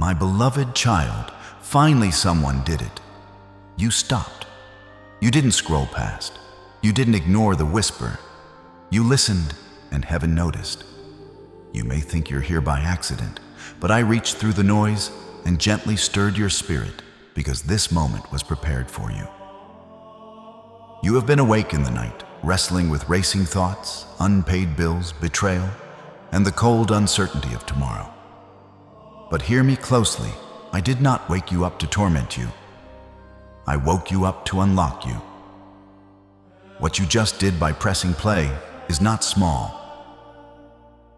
My beloved child, finally someone did it. You stopped. You didn't scroll past. You didn't ignore the whisper. You listened, and heaven noticed. You may think you're here by accident, but I reached through the noise and gently stirred your spirit because this moment was prepared for you. You have been awake in the night, wrestling with racing thoughts, unpaid bills, betrayal, and the cold uncertainty of tomorrow. But hear me closely. I did not wake you up to torment you. I woke you up to unlock you. What you just did by pressing play is not small.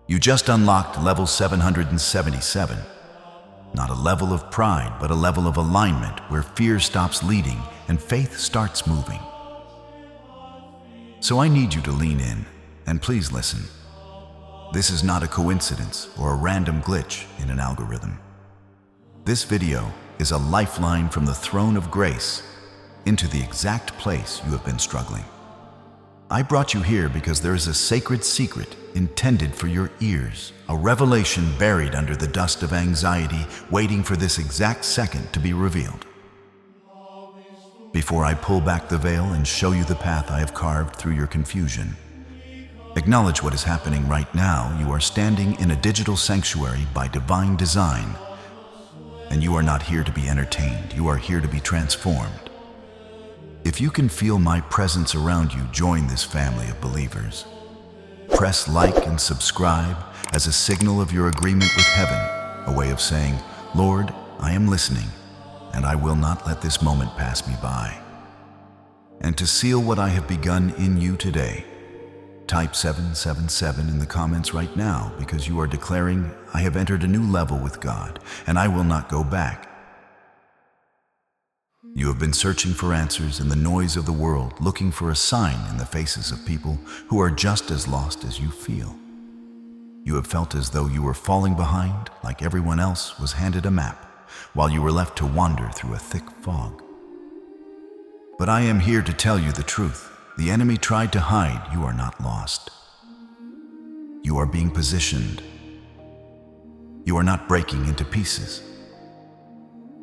You just unlocked level 777. Not a level of pride, but a level of alignment where fear stops leading and faith starts moving. So I need you to lean in, and please listen. This is not a coincidence or a random glitch in an algorithm. This video is a lifeline from the throne of grace into the exact place you have been struggling. I brought you here because there is a sacred secret intended for your ears, a revelation buried under the dust of anxiety, waiting for this exact second to be revealed. Before I pull back the veil and show you the path I have carved through your confusion, acknowledge what is happening right now. You are standing in a digital sanctuary by divine design, and you are not here to be entertained. You are here to be transformed. If you can feel my presence around you, join this family of believers. Press like and subscribe as a signal of your agreement with heaven, a way of saying, Lord, I am listening, and I will not let this moment pass me by. And to seal what I have begun in you today, type 777 in the comments right now, because you are declaring, I have entered a new level with God, and I will not go back. You have been searching for answers in the noise of the world, looking for a sign in the faces of people who are just as lost as you feel. You have felt as though you were falling behind, like everyone else was handed a map, while you were left to wander through a thick fog. But I am here to tell you the truth. The enemy tried to hide. You are not lost. You are being positioned. You are not breaking into pieces.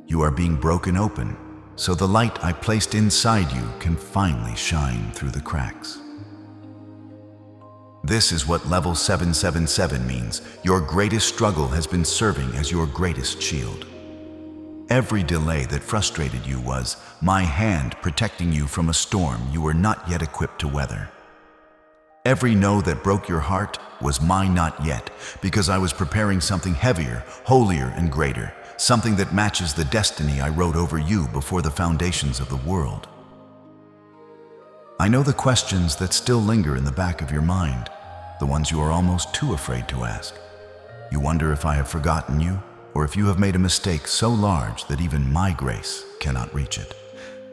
You are being broken open, so the light I placed inside you can finally shine through the cracks. This is what level 777 means. Your greatest struggle has been serving as your greatest shield. Every delay that frustrated you was my hand protecting you from a storm you were not yet equipped to weather. Every no that broke your heart was my not yet, because I was preparing something heavier, holier, and greater. Something that matches the destiny I wrote over you before the foundations of the world. I know the questions that still linger in the back of your mind, the ones you are almost too afraid to ask. You wonder if I have forgotten you, or if you have made a mistake so large that even my grace cannot reach it.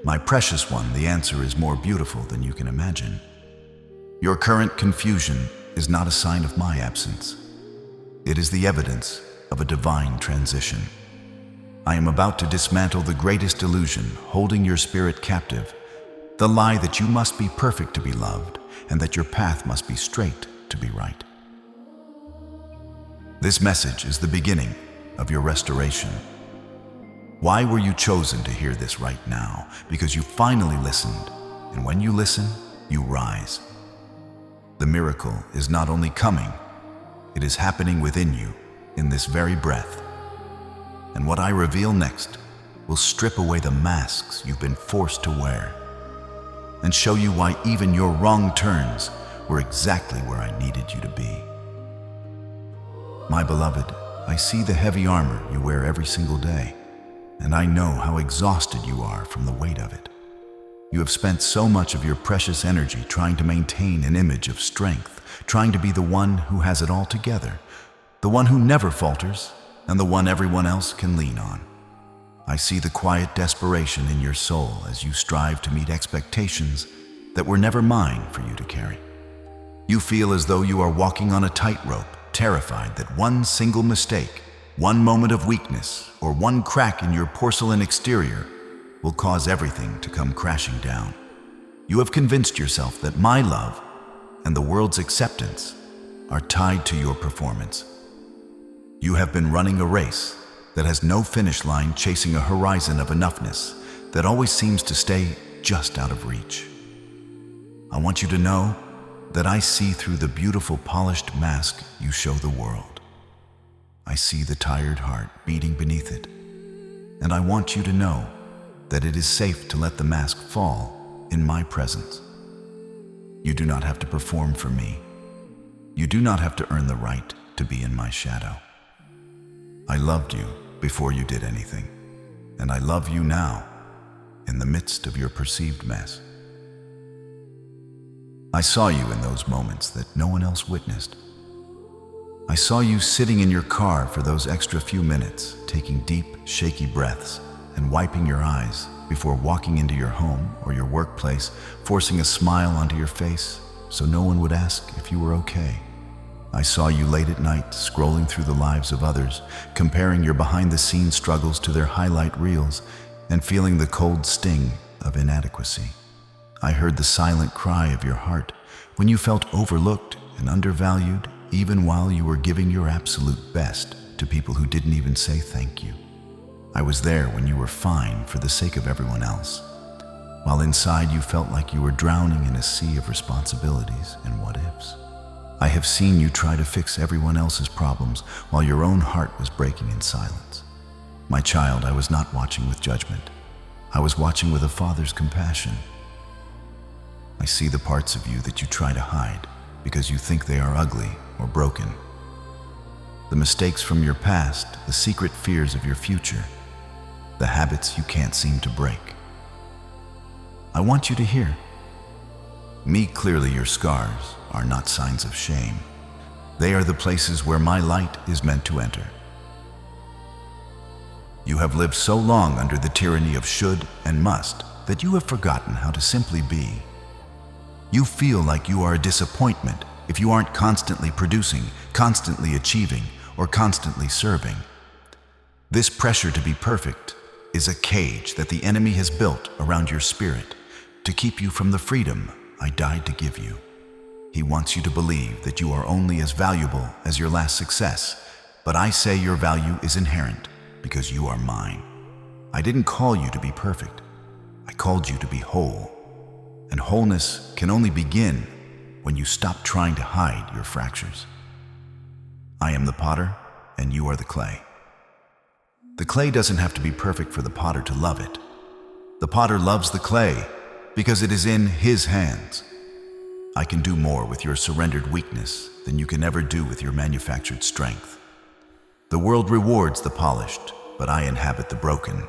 My precious one, the answer is more beautiful than you can imagine. Your current confusion is not a sign of my absence. It is the evidence of a divine transition. I am about to dismantle the greatest illusion holding your spirit captive, the lie that you must be perfect to be loved and that your path must be straight to be right. This message is the beginning of your restoration. Why were you chosen to hear this right now? Because you finally listened, and when you listen, you rise. The miracle is not only coming, it is happening within you in this very breath. And what I reveal next will strip away the masks you've been forced to wear and show you why even your wrong turns were exactly where I needed you to be. My beloved, I see the heavy armor you wear every single day, and I know how exhausted you are from the weight of it. You have spent so much of your precious energy trying to maintain an image of strength, trying to be the one who has it all together, the one who never falters, and the one everyone else can lean on. I see the quiet desperation in your soul as you strive to meet expectations that were never mine for you to carry. You feel as though you are walking on a tightrope, terrified that one single mistake, one moment of weakness, or one crack in your porcelain exterior will cause everything to come crashing down. You have convinced yourself that my love and the world's acceptance are tied to your performance. You have been running a race that has no finish line, chasing a horizon of enoughness that always seems to stay just out of reach. I want you to know that I see through the beautiful polished mask you show the world. I see the tired heart beating beneath it, and I want you to know that it is safe to let the mask fall in my presence. You do not have to perform for me. You do not have to earn the right to be in my shadow. I loved you before you did anything, and I love you now in the midst of your perceived mess. I saw you in those moments that no one else witnessed. I saw you sitting in your car for those extra few minutes, taking deep, shaky breaths and wiping your eyes before walking into your home or your workplace, forcing a smile onto your face so no one would ask if you were okay. I saw you late at night, scrolling through the lives of others, comparing your behind-the-scenes struggles to their highlight reels, and feeling the cold sting of inadequacy. I heard the silent cry of your heart when you felt overlooked and undervalued, even while you were giving your absolute best to people who didn't even say thank you. I was there when you were fine for the sake of everyone else, while inside you felt like you were drowning in a sea of responsibilities and what-ifs. I have seen you try to fix everyone else's problems while your own heart was breaking in silence. My child, I was not watching with judgment. I was watching with a father's compassion. I see the parts of you that you try to hide because you think they are ugly or broken. The mistakes from your past, the secret fears of your future, the habits you can't seem to break. I want you to hear me clearly. Your scars are not signs of shame. They are the places where my light is meant to enter. You have lived so long under the tyranny of should and must that you have forgotten how to simply be. You feel like you are a disappointment if you aren't constantly producing, constantly achieving, or constantly serving. This pressure to be perfect is a cage that the enemy has built around your spirit to keep you from the freedom I died to give you. He wants you to believe that you are only as valuable as your last success, but I say your value is inherent because you are mine. I didn't call you to be perfect. I called you to be whole. And wholeness can only begin when you stop trying to hide your fractures. I am the potter, and you are the clay. The clay doesn't have to be perfect for the potter to love it. The potter loves the clay because it is in his hands. I can do more with your surrendered weakness than you can ever do with your manufactured strength. The world rewards the polished, but I inhabit the broken.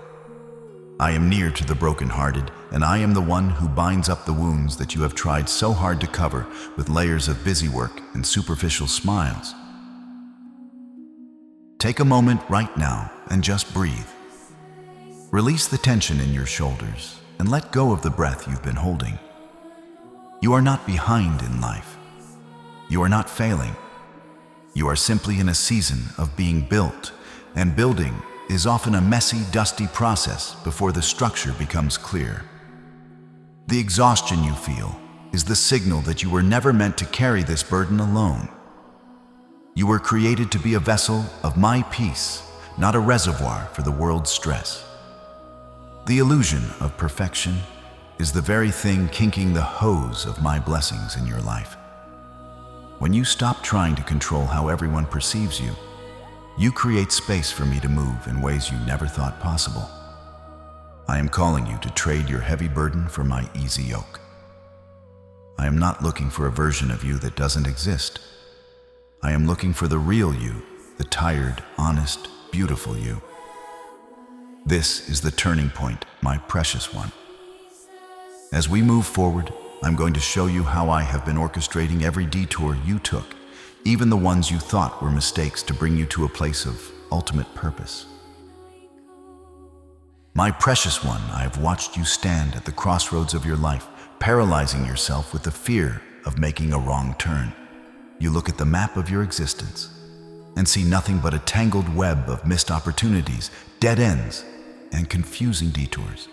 I am near to the brokenhearted, and I am the one who binds up the wounds that you have tried so hard to cover with layers of busywork and superficial smiles. Take a moment right now and just breathe. Release the tension in your shoulders and let go of the breath you've been holding. You are not behind in life. You are not failing. You are simply in a season of being built, and building is often a messy, dusty process before the structure becomes clear. The exhaustion you feel is the signal that you were never meant to carry this burden alone. You were created to be a vessel of my peace, not a reservoir for the world's stress. The illusion of perfection is the very thing kinking the hose of my blessings in your life. When you stop trying to control how everyone perceives you, you create space for me to move in ways you never thought possible. I am calling you to trade your heavy burden for my easy yoke. I am not looking for a version of you that doesn't exist. I am looking for the real you, the tired, honest, beautiful you. This is the turning point, my precious one. As we move forward, I'm going to show you how I have been orchestrating every detour you took, even the ones you thought were mistakes, to bring you to a place of ultimate purpose. My precious one, I have watched you stand at the crossroads of your life, paralyzing yourself with the fear of making a wrong turn. You look at the map of your existence and see nothing but a tangled web of missed opportunities, dead ends, and confusing detours.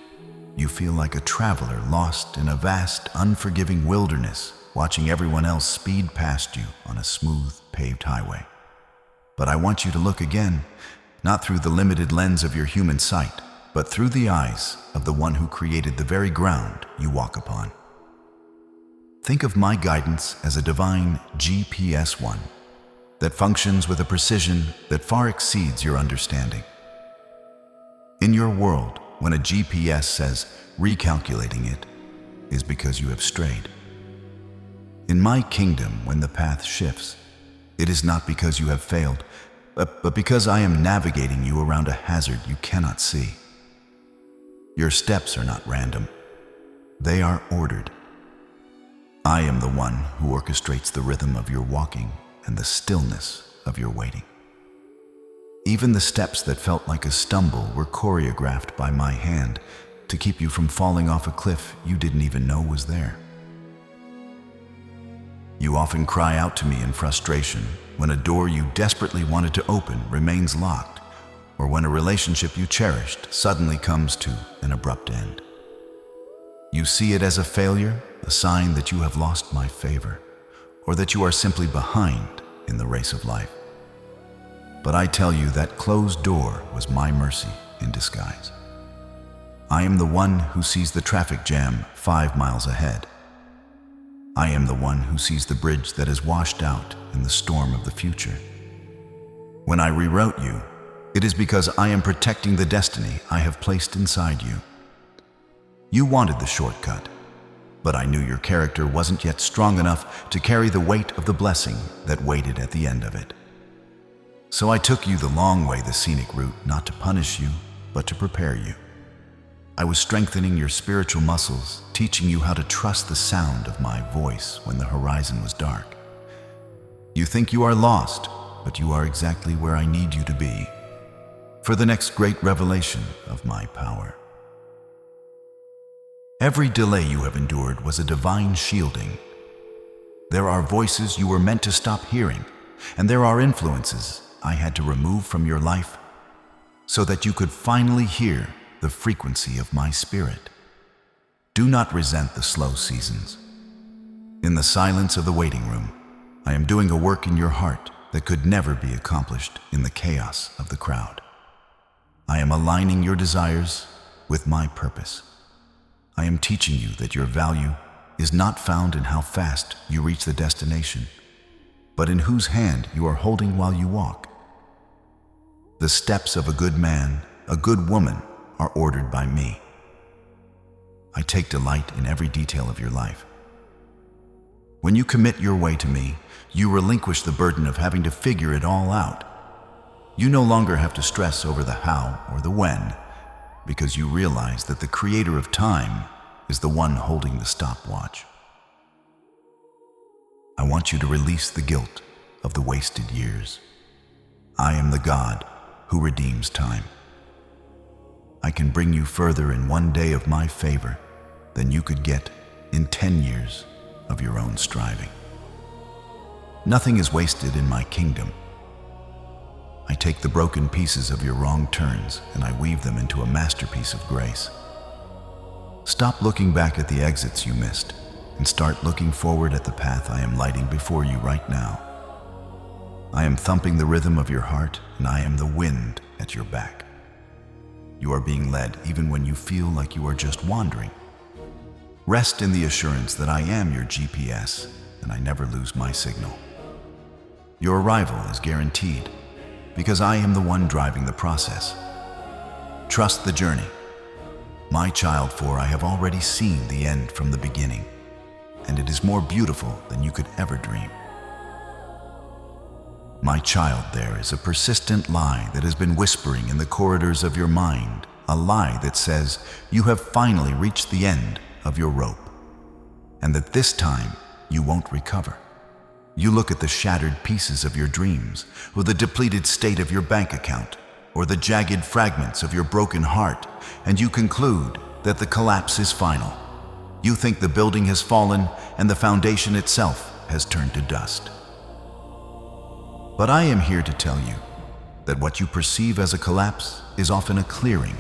You feel like a traveler lost in a vast, unforgiving wilderness, watching everyone else speed past you on a smooth, paved highway. But I want you to look again, not through the limited lens of your human sight, but through the eyes of the one who created the very ground you walk upon. Think of my guidance as a divine GPS one that functions with a precision that far exceeds your understanding. In your world, when a GPS says recalculating it, is because you have strayed. In my kingdom, when the path shifts, it is not because you have failed, but because I am navigating you around a hazard you cannot see. Your steps are not random. They are ordered. I am the one who orchestrates the rhythm of your walking and the stillness of your waiting. Even the steps that felt like a stumble were choreographed by my hand to keep you from falling off a cliff you didn't even know was there. You often cry out to me in frustration when a door you desperately wanted to open remains locked, or when a relationship you cherished suddenly comes to an abrupt end. You see it as a failure, a sign that you have lost my favor, or that you are simply behind in the race of life. But I tell you that closed door was my mercy in disguise. I am the one who sees the traffic jam 5 miles ahead. I am the one who sees the bridge that is washed out in the storm of the future. When I reroute you, it is because I am protecting the destiny I have placed inside you. You wanted the shortcut, but I knew your character wasn't yet strong enough to carry the weight of the blessing that waited at the end of it. So I took you the long way, the scenic route, not to punish you, but to prepare you. I was strengthening your spiritual muscles, teaching you how to trust the sound of my voice when the horizon was dark. You think you are lost, but you are exactly where I need you to be for the next great revelation of my power. Every delay you have endured was a divine shielding. There are voices you were meant to stop hearing, and there are influences I had to remove from your life so that you could finally hear the frequency of my spirit. Do not resent the slow seasons. In the silence of the waiting room, I am doing a work in your heart that could never be accomplished in the chaos of the crowd. I am aligning your desires with my purpose. I am teaching you that your value is not found in how fast you reach the destination, but in whose hand you are holding while you walk. The steps of a good man, a good woman, are ordered by me. I take delight in every detail of your life. When you commit your way to me, you relinquish the burden of having to figure it all out. You no longer have to stress over the how or the when, because you realize that the creator of time is the one holding the stopwatch. I want you to release the guilt of the wasted years. I am the God who redeems time. I can bring you further in one day of my favor than you could get in 10 years of your own striving. Nothing is wasted in my kingdom. I take the broken pieces of your wrong turns and I weave them into a masterpiece of grace. Stop looking back at the exits you missed and start looking forward at the path I am lighting before you right now. I am thumping the rhythm of your heart and I am the wind at your back. You are being led even when you feel like you are just wandering. Rest in the assurance that I am your GPS and I never lose my signal. Your arrival is guaranteed because I am the one driving the process. Trust the journey. My child, for I have already seen the end from the beginning, and it is more beautiful than you could ever dream. My child, there is a persistent lie that has been whispering in the corridors of your mind, a lie that says you have finally reached the end of your rope, and that this time you won't recover. You look at the shattered pieces of your dreams, or the depleted state of your bank account, or the jagged fragments of your broken heart, and you conclude that the collapse is final. You think the building has fallen and the foundation itself has turned to dust. But I am here to tell you that what you perceive as a collapse is often a clearing.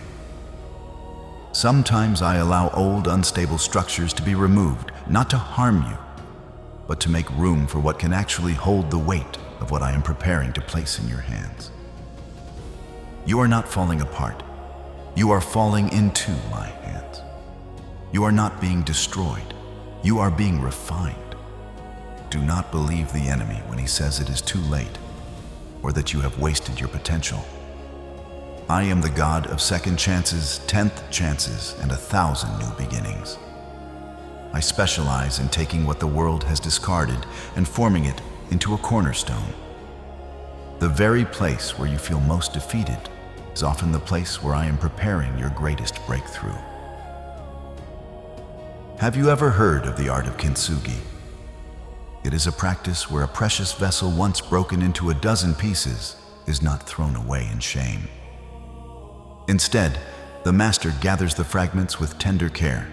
Sometimes I allow old, unstable structures to be removed, not to harm you, but to make room for what can actually hold the weight of what I am preparing to place in your hands. You are not falling apart. You are falling into my hands. You are not being destroyed. You are being refined. Do not believe the enemy when he says it is too late or that you have wasted your potential. I am the God of second chances, 10th chances, and 1,000 new beginnings. I specialize in taking what the world has discarded and forming it into a cornerstone. The very place where you feel most defeated is often the place where I am preparing your greatest breakthrough. Have you ever heard of the art of kintsugi? It is a practice where a precious vessel once broken into a dozen pieces is not thrown away in shame. Instead, the master gathers the fragments with tender care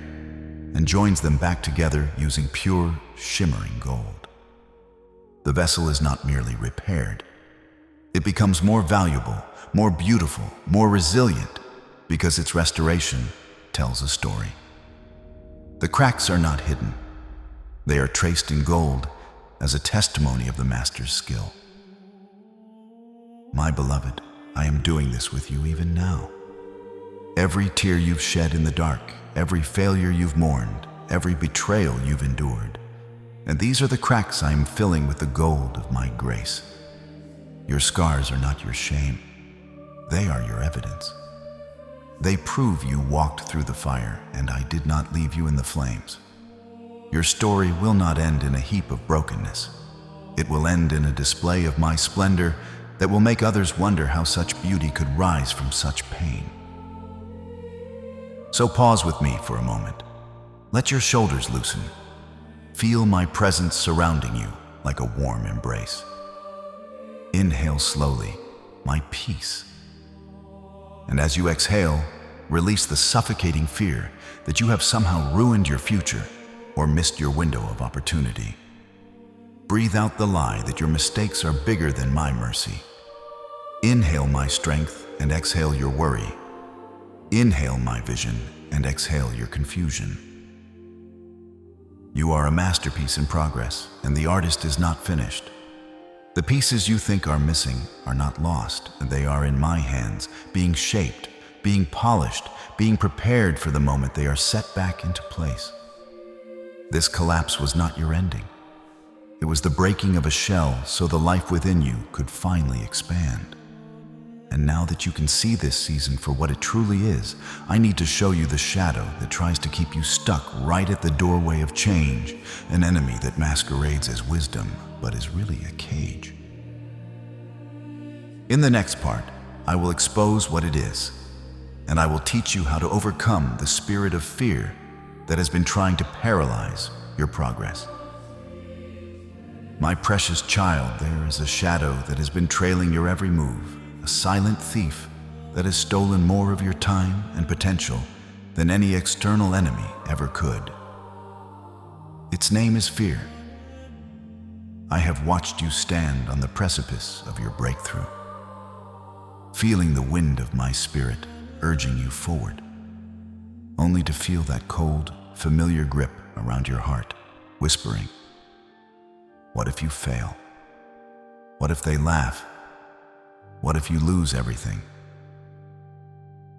and joins them back together using pure, shimmering gold. The vessel is not merely repaired. It becomes more valuable, more beautiful, more resilient, because its restoration tells a story. The cracks are not hidden. They are traced in gold as a testimony of the master's skill. My beloved, I am doing this with you even now. Every tear you've shed in the dark, every failure you've mourned, every betrayal you've endured. And these are the cracks I am filling with the gold of my grace. Your scars are not your shame. They are your evidence. They prove you walked through the fire, and I did not leave you in the flames. Your story will not end in a heap of brokenness. It will end in a display of my splendor that will make others wonder how such beauty could rise from such pain. So pause with me for a moment. Let your shoulders loosen. Feel my presence surrounding you like a warm embrace. Inhale slowly, my peace. And as you exhale, release the suffocating fear that you have somehow ruined your future or missed your window of opportunity. Breathe out the lie that your mistakes are bigger than my mercy. Inhale my strength and exhale your worry. Inhale my vision and exhale your confusion. You are a masterpiece in progress, and the artist is not finished. The pieces you think are missing are not lost, and they are in my hands, being shaped, being polished, being prepared for the moment they are set back into place. This collapse was not your ending. It was the breaking of a shell so the life within you could finally expand. And now that you can see this season for what it truly is, I need to show you the shadow that tries to keep you stuck right at the doorway of change, an enemy that masquerades as wisdom, but is really a cage. In the next part, I will expose what it is, and I will teach you how to overcome the spirit of fear that has been trying to paralyze your progress. My precious child, there is a shadow that has been trailing your every move, a silent thief that has stolen more of your time and potential than any external enemy ever could. Its name is fear. I have watched you stand on the precipice of your breakthrough, feeling the wind of my spirit urging you forward, only to feel that cold, familiar grip around your heart, whispering, "What if you fail? What if they laugh? What if you lose everything?"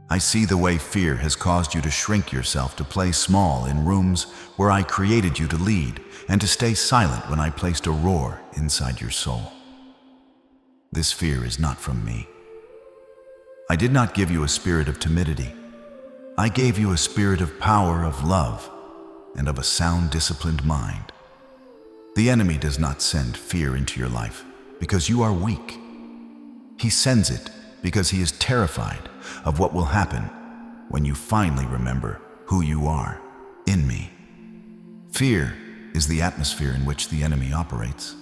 I see the way fear has caused you to shrink yourself to play small in rooms where I created you to lead, and to stay silent when I placed a roar inside your soul. This fear is not from me. I did not give you a spirit of timidity. I gave you a spirit of power, of love, and of a sound, disciplined mind. The enemy does not send fear into your life because you are weak. He sends it because he is terrified of what will happen when you finally remember who you are in me. Fear is the atmosphere in which the enemy operates,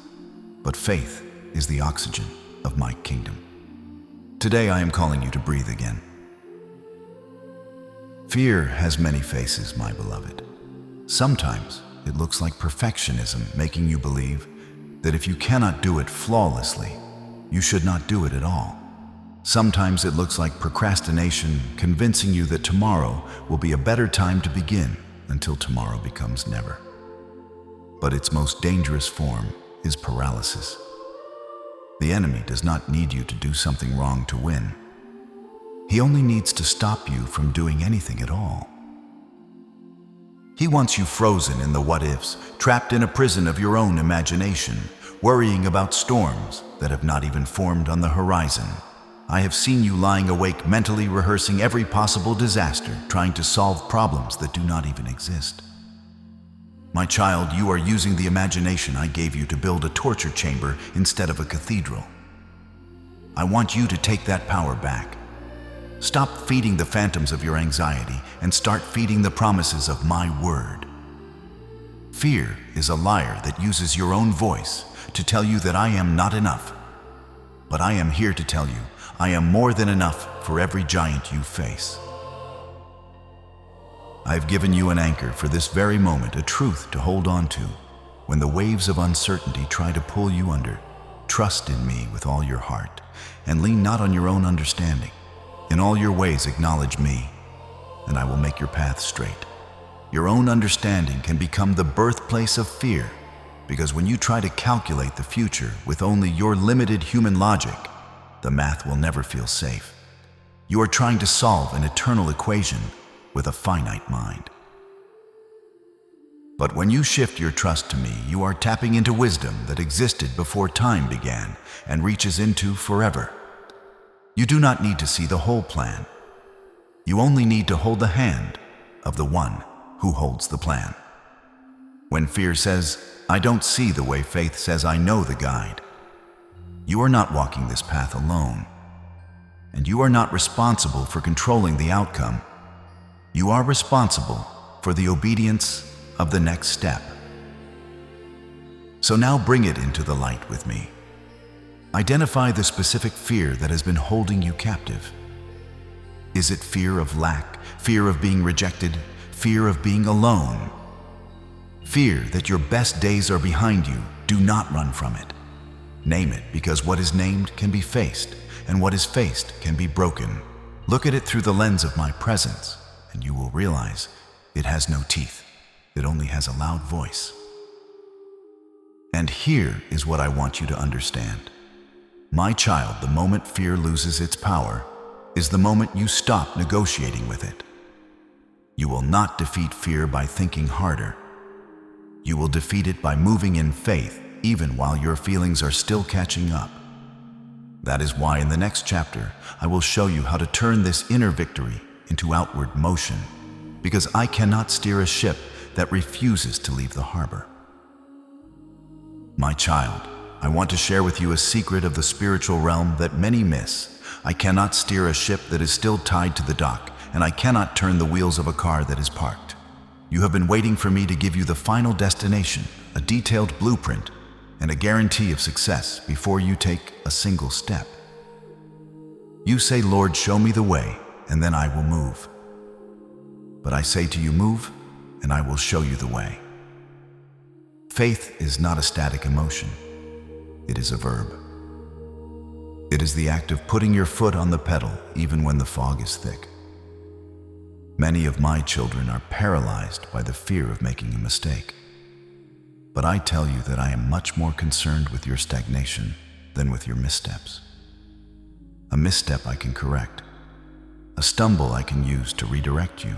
but faith is the oxygen of my kingdom. Today I am calling you to breathe again. Fear has many faces, my beloved. Sometimes it looks like perfectionism, making you believe that if you cannot do it flawlessly, you should not do it at all. Sometimes it looks like procrastination, convincing you that tomorrow will be a better time to begin until tomorrow becomes never. But its most dangerous form is paralysis. The enemy does not need you to do something wrong to win. He only needs to stop you from doing anything at all. He wants you frozen in the what-ifs, trapped in a prison of your own imagination, worrying about storms that have not even formed on the horizon. I have seen you lying awake mentally rehearsing every possible disaster, trying to solve problems that do not even exist. My child, you are using the imagination I gave you to build a torture chamber instead of a cathedral. I want you to take that power back. Stop feeding the phantoms of your anxiety and start feeding the promises of my word. Fear is a liar that uses your own voice to tell you that I am not enough. But I am here to tell you, I am more than enough for every giant you face. I have given you an anchor for this very moment, a truth to hold on to. When the waves of uncertainty try to pull you under, trust in me with all your heart, and lean not on your own understanding. In all your ways acknowledge me, and I will make your path straight. Your own understanding can become the birthplace of fear, because when you try to calculate the future with only your limited human logic, the math will never feel safe. You are trying to solve an eternal equation with a finite mind. But when you shift your trust to me, you are tapping into wisdom that existed before time began and reaches into forever. You do not need to see the whole plan. You only need to hold the hand of the one who holds the plan. When fear says, I don't see the way, faith says, I know the guide. You are not walking this path alone, and you are not responsible for controlling the outcome. You are responsible for the obedience of the next step. So now bring it into the light with me. Identify the specific fear that has been holding you captive. Is it fear of lack, fear of being rejected, fear of being alone? Fear that your best days are behind you. Do not run from it. Name it, because what is named can be faced, and what is faced can be broken. Look at it through the lens of my presence, and you will realize it has no teeth. It only has a loud voice. And here is what I want you to understand. My child, the moment fear loses its power is the moment you stop negotiating with it. You will not defeat fear by thinking harder. You will defeat it by moving in faith, even while your feelings are still catching up. That is why in the next chapter, I will show you how to turn this inner victory into outward motion, because I cannot steer a ship that refuses to leave the harbor. My child, I want to share with you a secret of the spiritual realm that many miss. I cannot steer a ship that is still tied to the dock, and I cannot turn the wheels of a car that is parked. You have been waiting for me to give you the final destination, a detailed blueprint, and a guarantee of success before you take a single step. You say, Lord, show me the way, and then I will move. But I say to you, move, and I will show you the way. Faith is not a static emotion. It is a verb. It is the act of putting your foot on the pedal even when the fog is thick. Many of my children are paralyzed by the fear of making a mistake. But I tell you that I am much more concerned with your stagnation than with your missteps. A misstep I can correct. A stumble I can use to redirect you.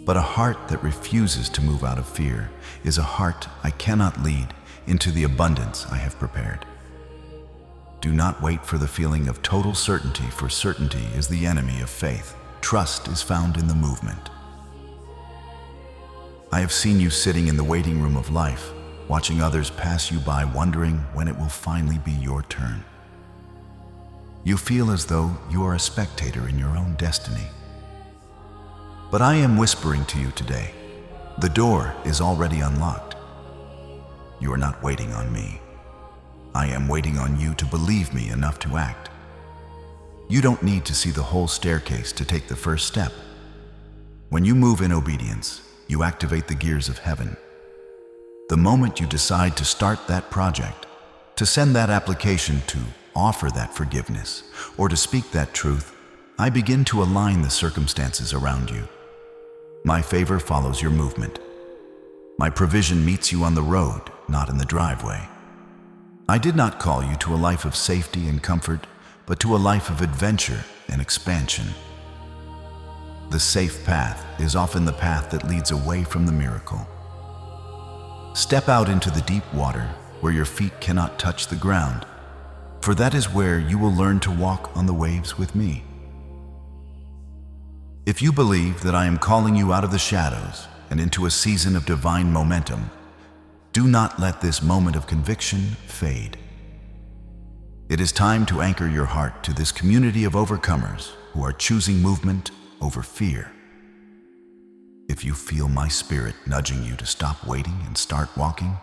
But a heart that refuses to move out of fear is a heart I cannot lead into the abundance I have prepared. Do not wait for the feeling of total certainty, for certainty is the enemy of faith. Trust is found in the movement. I have seen you sitting in the waiting room of life, watching others pass you by, wondering when it will finally be your turn. You feel as though you are a spectator in your own destiny. But I am whispering to you today, the door is already unlocked. You are not waiting on me. I am waiting on you to believe me enough to act. You don't need to see the whole staircase to take the first step. When you move in obedience, you activate the gears of heaven. The moment you decide to start that project, to send that application, to offer that forgiveness, or to speak that truth, I begin to align the circumstances around you. My favor follows your movement. My provision meets you on the road, not in the driveway. I did not call you to a life of safety and comfort, but to a life of adventure and expansion. The safe path is often the path that leads away from the miracle. Step out into the deep water where your feet cannot touch the ground, for that is where you will learn to walk on the waves with me. If you believe that I am calling you out of the shadows and into a season of divine momentum, do not let this moment of conviction fade. It is time to anchor your heart to this community of overcomers who are choosing movement over fear. If you feel my spirit nudging you to stop waiting and start walking,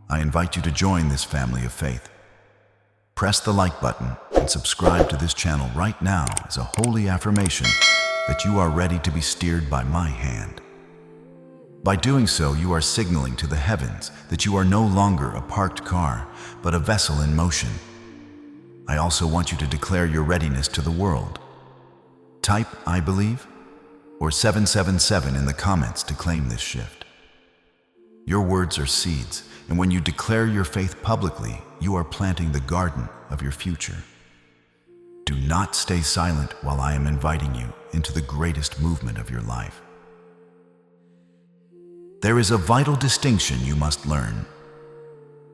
I invite you to join this family of faith. Press the like button and subscribe to this channel right now as a holy affirmation that you are ready to be steered by my hand. By doing so, you are signaling to the heavens that you are no longer a parked car, but a vessel in motion. I also want you to declare your readiness to the world. Type "I believe" or 777 in the comments to claim this shift. Your words are seeds, and when you declare your faith publicly, you are planting the garden of your future. Do not stay silent while I am inviting you into the greatest movement of your life. There is a vital distinction you must learn,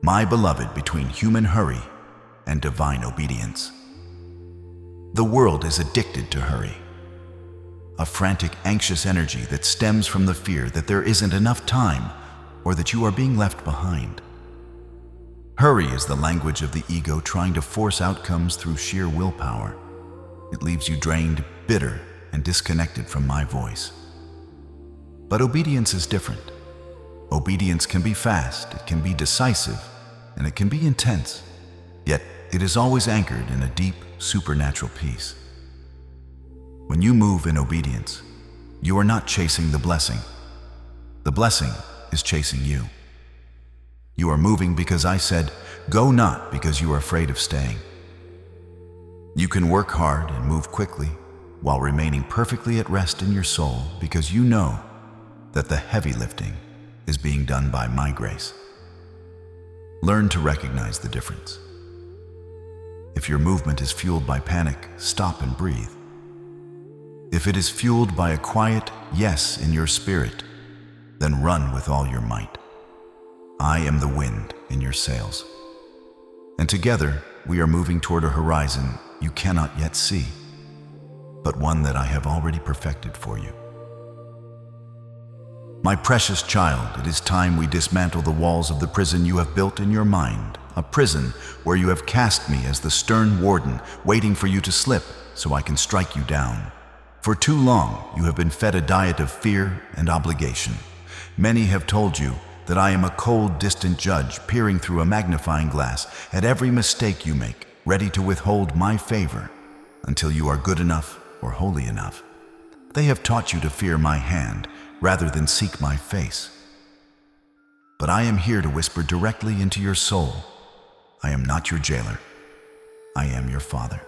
my beloved, between human hurry and divine obedience. The world is addicted to hurry, a frantic, anxious energy that stems from the fear that there isn't enough time or that you are being left behind. Hurry is the language of the ego trying to force outcomes through sheer willpower. It leaves you drained, bitter, and disconnected from my voice. But obedience is different. Obedience can be fast, it can be decisive, and it can be intense. Yet, it is always anchored in a deep, supernatural peace. When you move in obedience, you are not chasing the blessing. The blessing is chasing you. You are moving because I said, go, not because you are afraid of staying. You can work hard and move quickly while remaining perfectly at rest in your soul because you know that the heavy lifting is being done by my grace. Learn to recognize the difference. If your movement is fueled by panic, stop and breathe. If it is fueled by a quiet yes in your spirit, then run with all your might. I am the wind in your sails. And together, we are moving toward a horizon you cannot yet see, but one that I have already perfected for you. My precious child, it is time we dismantle the walls of the prison you have built in your mind, a prison where you have cast me as the stern warden, waiting for you to slip so I can strike you down. For too long, you have been fed a diet of fear and obligation. Many have told you that I am a cold, distant judge peering through a magnifying glass at every mistake you make, ready to withhold my favor until you are good enough or holy enough. They have taught you to fear my hand rather than seek my face. But I am here to whisper directly into your soul. I am not your jailer. I am your Father.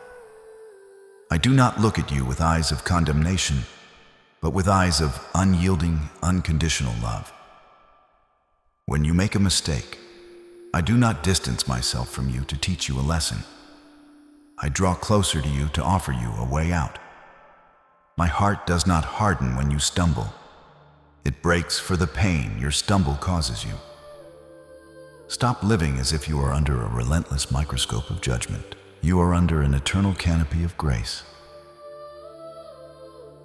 I do not look at you with eyes of condemnation, but with eyes of unyielding, unconditional love. When you make a mistake, I do not distance myself from you to teach you a lesson. I draw closer to you to offer you a way out. My heart does not harden when you stumble. It breaks for the pain your stumble causes you. Stop living as if you are under a relentless microscope of judgment. You are under an eternal canopy of grace.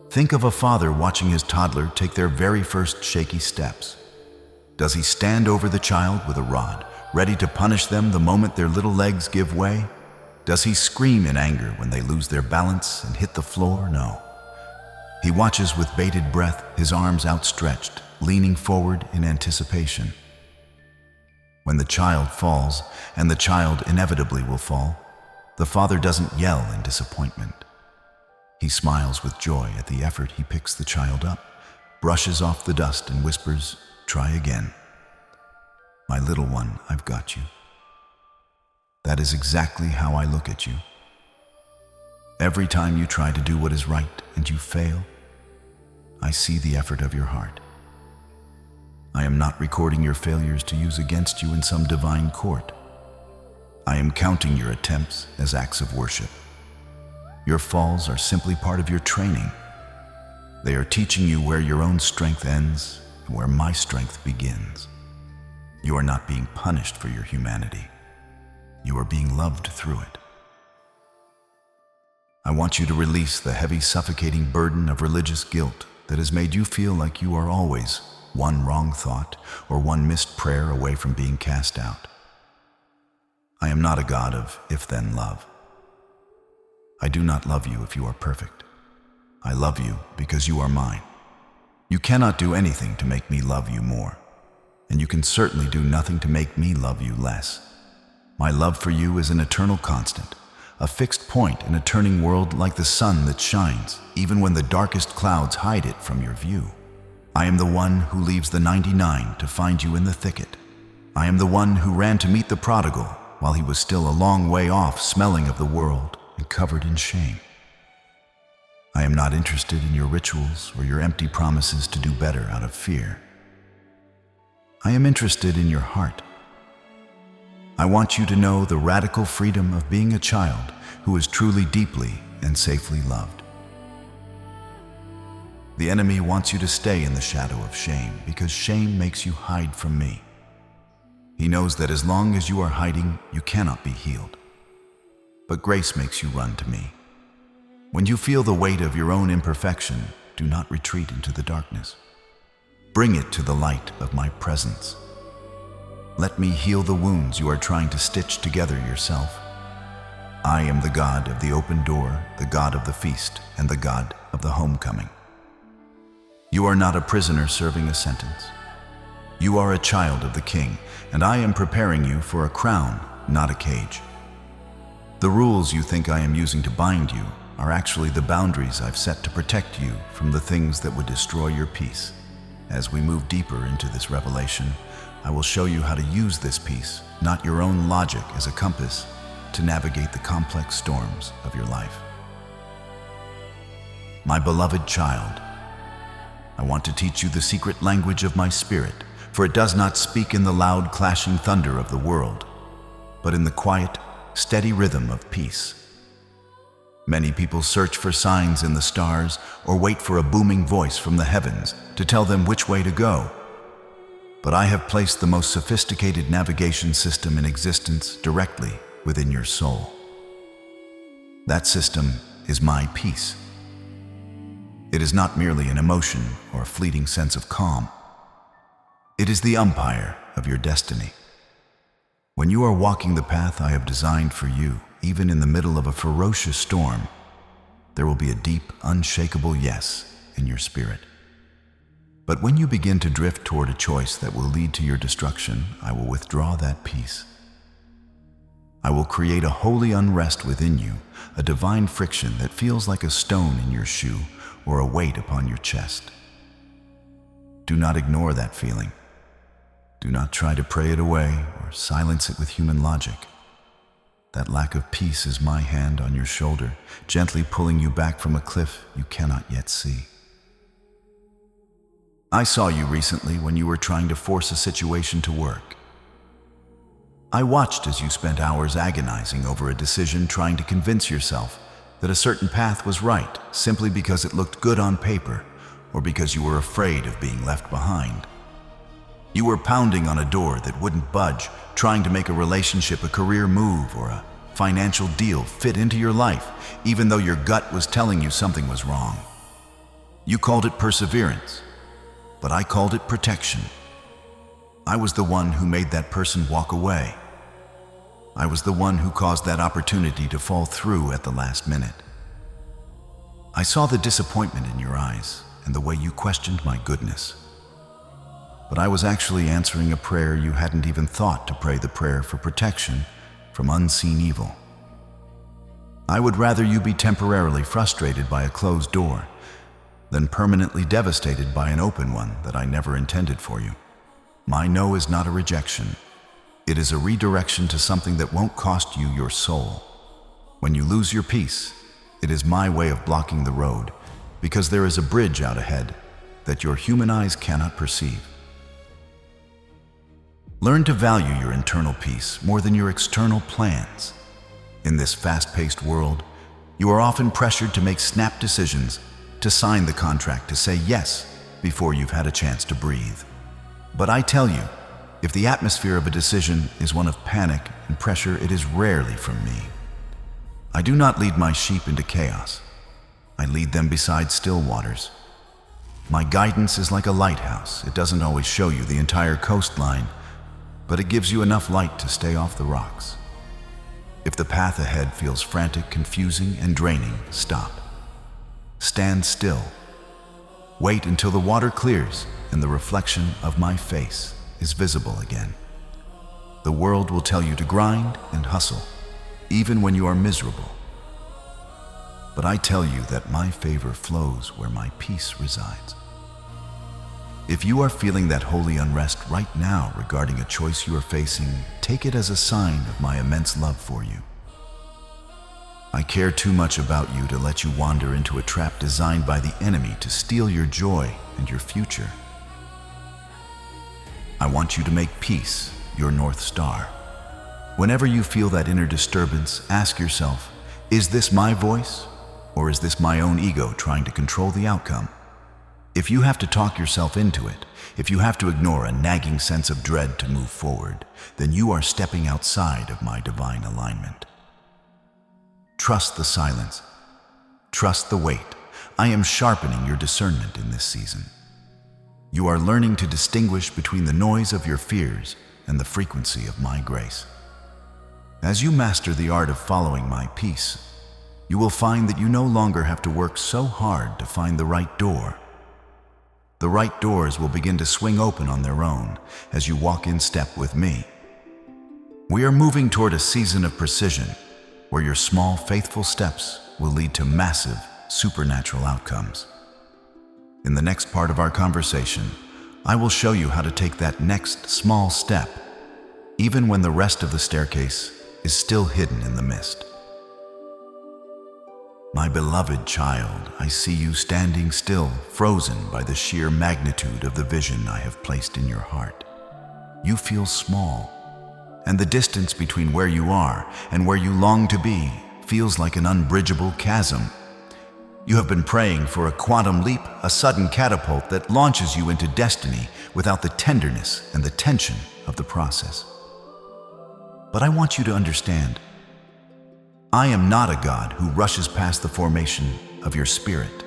Think of a father watching his toddler take their very first shaky steps. Does he stand over the child with a rod, ready to punish them the moment their little legs give way? Does he scream in anger when they lose their balance and hit the floor? No. He watches with bated breath, his arms outstretched, leaning forward in anticipation. When the child falls, and the child inevitably will fall, the father doesn't yell in disappointment. He smiles with joy at the effort. He picks the child up, brushes off the dust, and whispers, "Try again. My little one, I've got you." That is exactly how I look at you. Every time you try to do what is right and you fail, I see the effort of your heart. I am not recording your failures to use against you in some divine court. I am counting your attempts as acts of worship. Your falls are simply part of your training. They are teaching you where your own strength ends and where my strength begins. You are not being punished for your humanity. You are being loved through it. I want you to release the heavy, suffocating burden of religious guilt that has made you feel like you are always one wrong thought or one missed prayer away from being cast out. I am not a God of if-then love. I do not love you if you are perfect. I love you because you are mine. You cannot do anything to make me love you more, and you can certainly do nothing to make me love you less. My love for you is an eternal constant, a fixed point in a turning world like the sun that shines, even when the darkest clouds hide it from your view. I am the one who leaves the 99 to find you in the thicket. I am the one who ran to meet the prodigal while he was still a long way off, smelling of the world and covered in shame. I am not interested in your rituals or your empty promises to do better out of fear. I am interested in your heart. I want you to know the radical freedom of being a child who is truly, deeply, and safely loved. The enemy wants you to stay in the shadow of shame because shame makes you hide from me. He knows that as long as you are hiding, you cannot be healed. But grace makes you run to me. When you feel the weight of your own imperfection, do not retreat into the darkness. Bring it to the light of my presence. Let me heal the wounds you are trying to stitch together yourself. I am the God of the open door, the God of the feast, and the God of the homecoming. You are not a prisoner serving a sentence. You are a child of the King, and I am preparing you for a crown, not a cage. The rules you think I am using to bind you are actually the boundaries I've set to protect you from the things that would destroy your peace. As we move deeper into this revelation, I will show you how to use this peace, not your own logic as a compass, to navigate the complex storms of your life. My beloved child, I want to teach you the secret language of my spirit, for it does not speak in the loud clashing thunder of the world, but in the quiet, steady rhythm of peace. Many people search for signs in the stars or wait for a booming voice from the heavens to tell them which way to go. But I have placed the most sophisticated navigation system in existence directly within your soul. That system is my peace. It is not merely an emotion or a fleeting sense of calm. It is the umpire of your destiny. When you are walking the path I have designed for you, even in the middle of a ferocious storm, there will be a deep, unshakable yes in your spirit. But when you begin to drift toward a choice that will lead to your destruction, I will withdraw that peace. I will create a holy unrest within you, a divine friction that feels like a stone in your shoe or a weight upon your chest. Do not ignore that feeling. Do not try to pray it away or silence it with human logic. That lack of peace is my hand on your shoulder, gently pulling you back from a cliff you cannot yet see. I saw you recently when you were trying to force a situation to work. I watched as you spent hours agonizing over a decision, trying to convince yourself that a certain path was right simply because it looked good on paper or because you were afraid of being left behind. You were pounding on a door that wouldn't budge, trying to make a relationship, a career move, or a financial deal fit into your life, even though your gut was telling you something was wrong. You called it perseverance, but I called it protection. I was the one who made that person walk away. I was the one who caused that opportunity to fall through at the last minute. I saw the disappointment in your eyes and the way you questioned my goodness. But I was actually answering a prayer you hadn't even thought to pray, the prayer for protection from unseen evil. I would rather you be temporarily frustrated by a closed door than permanently devastated by an open one that I never intended for you. My no is not a rejection. It is a redirection to something that won't cost you your soul. When you lose your peace, it is my way of blocking the road, because there is a bridge out ahead that your human eyes cannot perceive. Learn to value your internal peace more than your external plans. In this fast-paced world, you are often pressured to make snap decisions, to sign the contract, to say yes before you've had a chance to breathe. But I tell you, if the atmosphere of a decision is one of panic and pressure, it is rarely from me. I do not lead my sheep into chaos. I lead them beside still waters. My guidance is like a lighthouse. It doesn't always show you the entire coastline, but it gives you enough light to stay off the rocks. If the path ahead feels frantic, confusing, and draining, stop. Stand still. Wait until the water clears and the reflection of my face is visible again. The world will tell you to grind and hustle, even when you are miserable. But I tell you that my favor flows where my peace resides. If you are feeling that holy unrest right now regarding a choice you are facing, take it as a sign of my immense love for you. I care too much about you to let you wander into a trap designed by the enemy to steal your joy and your future. I want you to make peace your North Star. Whenever you feel that inner disturbance, ask yourself, is this my voice, or is this my own ego trying to control the outcome? If you have to talk yourself into it, if you have to ignore a nagging sense of dread to move forward, then you are stepping outside of my divine alignment. Trust the silence. Trust the wait. I am sharpening your discernment in this season. You are learning to distinguish between the noise of your fears and the frequency of my grace. As you master the art of following my peace, you will find that you no longer have to work so hard to find the right door. The right doors will begin to swing open on their own as you walk in step with me. We are moving toward a season of precision, where your small, faithful steps will lead to massive, supernatural outcomes. In the next part of our conversation, I will show you how to take that next small step, even when the rest of the staircase is still hidden in the mist. My beloved child, I see you standing still, frozen by the sheer magnitude of the vision I have placed in your heart. You feel small, and the distance between where you are and where you long to be feels like an unbridgeable chasm. You have been praying for a quantum leap, a sudden catapult that launches you into destiny without the tenderness and the tension of the process. But I want you to understand, I am not a God who rushes past the formation of your spirit.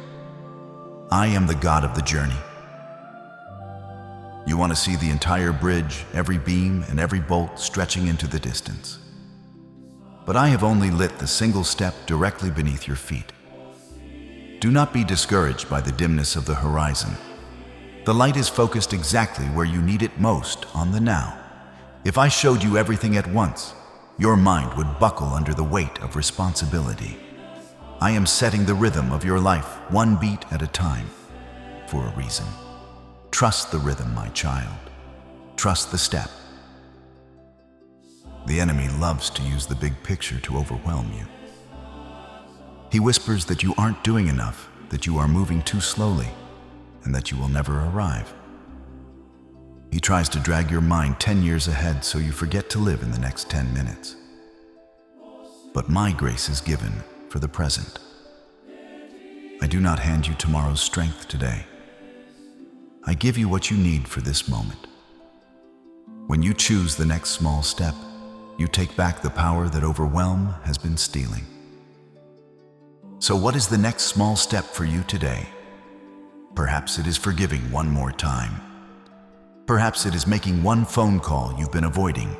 I am the God of the journey. You want to see the entire bridge, every beam and every bolt stretching into the distance. But I have only lit the single step directly beneath your feet. Do not be discouraged by the dimness of the horizon. The light is focused exactly where you need it most, on the now. If I showed you everything at once, your mind would buckle under the weight of responsibility. I am setting the rhythm of your life, one beat at a time, for a reason. Trust the rhythm, my child. Trust the step. The enemy loves to use the big picture to overwhelm you. He whispers that you aren't doing enough, that you are moving too slowly, and that you will never arrive. He tries to drag your mind 10 years ahead so you forget to live in the next 10 minutes. But my grace is given for the present. I do not hand you tomorrow's strength today. I give you what you need for this moment. When you choose the next small step, you take back the power that overwhelm has been stealing. So what is the next small step for you today? Perhaps it is forgiving one more time. Perhaps it is making one phone call you've been avoiding.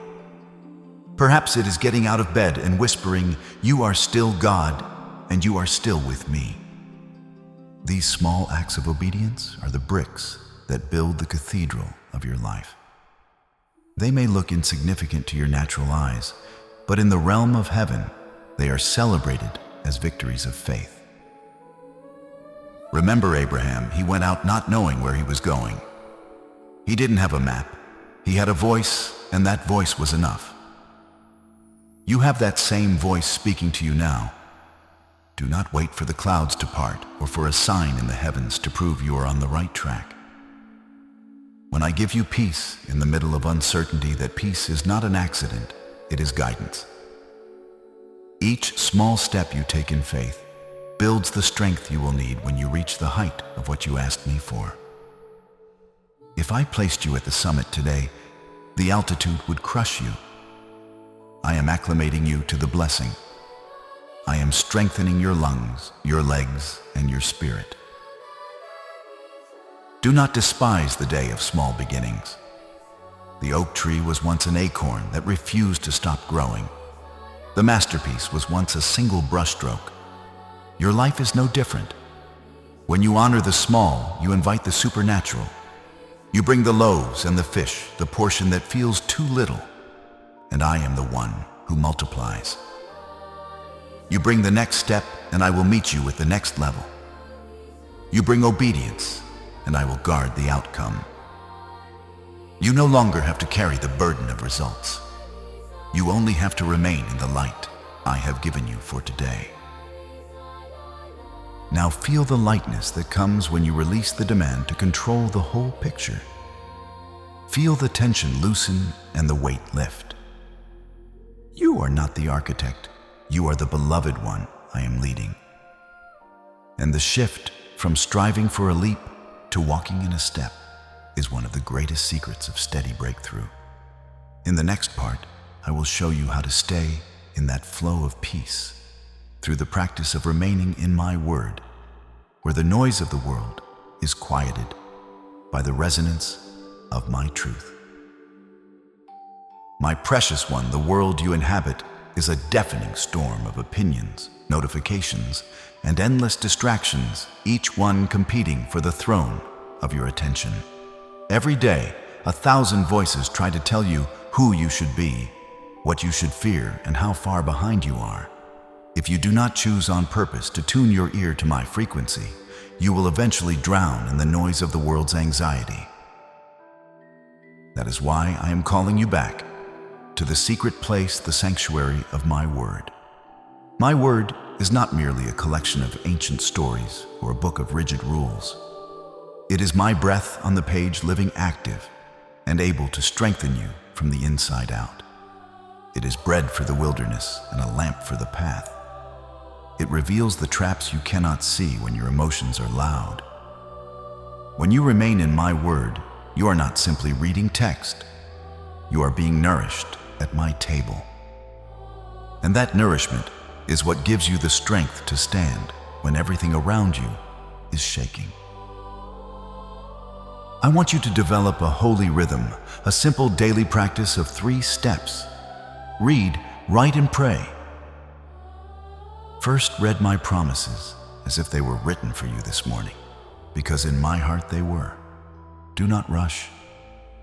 Perhaps it is getting out of bed and whispering, "You are still God, and you are still with me." These small acts of obedience are the bricks that build the cathedral of your life. They may look insignificant to your natural eyes, but in the realm of heaven, they are celebrated as victories of faith. Remember Abraham, he went out not knowing where he was going. He didn't have a map. He had a voice, and that voice was enough. You have that same voice speaking to you now. Do not wait for the clouds to part or for a sign in the heavens to prove you are on the right track. When I give you peace in the middle of uncertainty, that peace is not an accident, it is guidance. Each small step you take in faith builds the strength you will need when you reach the height of what you asked me for. If I placed you at the summit today, the altitude would crush you. I am acclimating you to the blessing. I am strengthening your lungs, your legs, and your spirit. Do not despise the day of small beginnings. The oak tree was once an acorn that refused to stop growing. The masterpiece was once a single brushstroke. Your life is no different. When you honor the small, you invite the supernatural. You bring the loaves and the fish, the portion that feels too little, and I am the one who multiplies. You bring the next step, and I will meet you with the next level. You bring obedience, and I will guard the outcome. You no longer have to carry the burden of results. You only have to remain in the light I have given you for today. Now feel the lightness that comes when you release the demand to control the whole picture. Feel the tension loosen and the weight lift. You are not the architect. You are the beloved one I am leading. And the shift from striving for a leap to walking in a step is one of the greatest secrets of steady breakthrough. In the next part, I will show you how to stay in that flow of peace through the practice of remaining in my word, where the noise of the world is quieted by the resonance of my truth. My precious one, the world you inhabit is a deafening storm of opinions, notifications, and endless distractions, each one competing for the throne of your attention. Every day, 1,000 voices try to tell you who you should be, what you should fear, and how far behind you are. If you do not choose on purpose to tune your ear to my frequency, you will eventually drown in the noise of the world's anxiety. That is why I am calling you back to the secret place, the sanctuary of my word. My word is not merely a collection of ancient stories or a book of rigid rules. It is my breath on the page, living active and able to strengthen you from the inside out. It is bread for the wilderness and a lamp for the path. It reveals the traps you cannot see when your emotions are loud. When you remain in my word, you are not simply reading text. You are being nourished at my table. And that nourishment is what gives you the strength to stand when everything around you is shaking. I want you to develop a holy rhythm, a simple daily practice of 3 steps. Read, write, and pray. First, read my promises as if they were written for you this morning, because in my heart they were. Do not rush.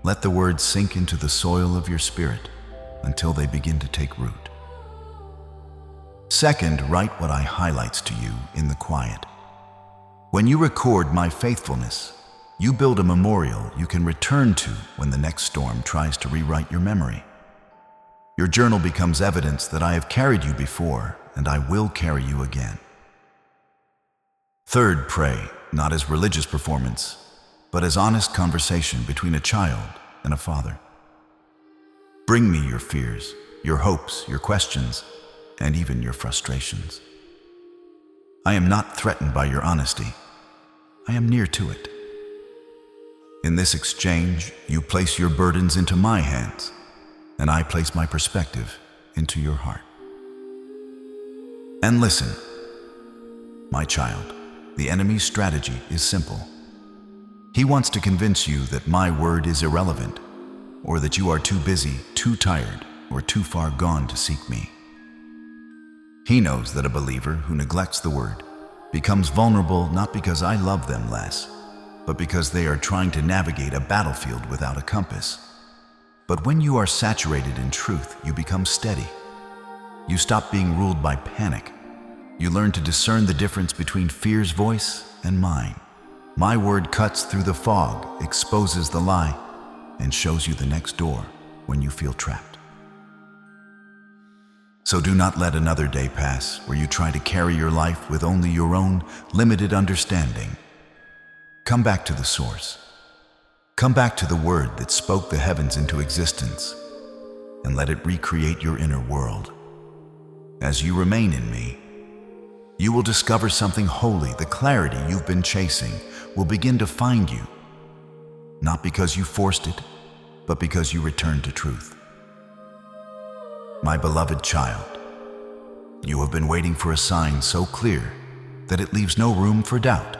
Let the words sink into the soil of your spirit until they begin to take root. Second, write what I highlights to you in the quiet. When you record my faithfulness, you build a memorial you can return to when the next storm tries to rewrite your memory. Your journal becomes evidence that I have carried you before and I will carry you again. Third, pray, not as religious performance, but as honest conversation between a child and a father. Bring me your fears, your hopes, your questions, and even your frustrations. I am not threatened by your honesty. I am near to it. In this exchange, you place your burdens into my hands, and I place my perspective into your heart. And listen, my child, the enemy's strategy is simple. He wants to convince you that my word is irrelevant, or that you are too busy, too tired, or too far gone to seek me. He knows that a believer who neglects the word becomes vulnerable not because I love them less, but because they are trying to navigate a battlefield without a compass. But when you are saturated in truth, you become steady. You stop being ruled by panic. You learn to discern the difference between fear's voice and mine. My word cuts through the fog, exposes the lie, and shows you the next door when you feel trapped. So do not let another day pass where you try to carry your life with only your own limited understanding. Come back to the source. Come back to the word that spoke the heavens into existence and let it recreate your inner world. As you remain in me, you will discover something holy. The clarity you've been chasing will begin to find you, not because you forced it, but because you returned to truth. My beloved child, you have been waiting for a sign so clear that it leaves no room for doubt.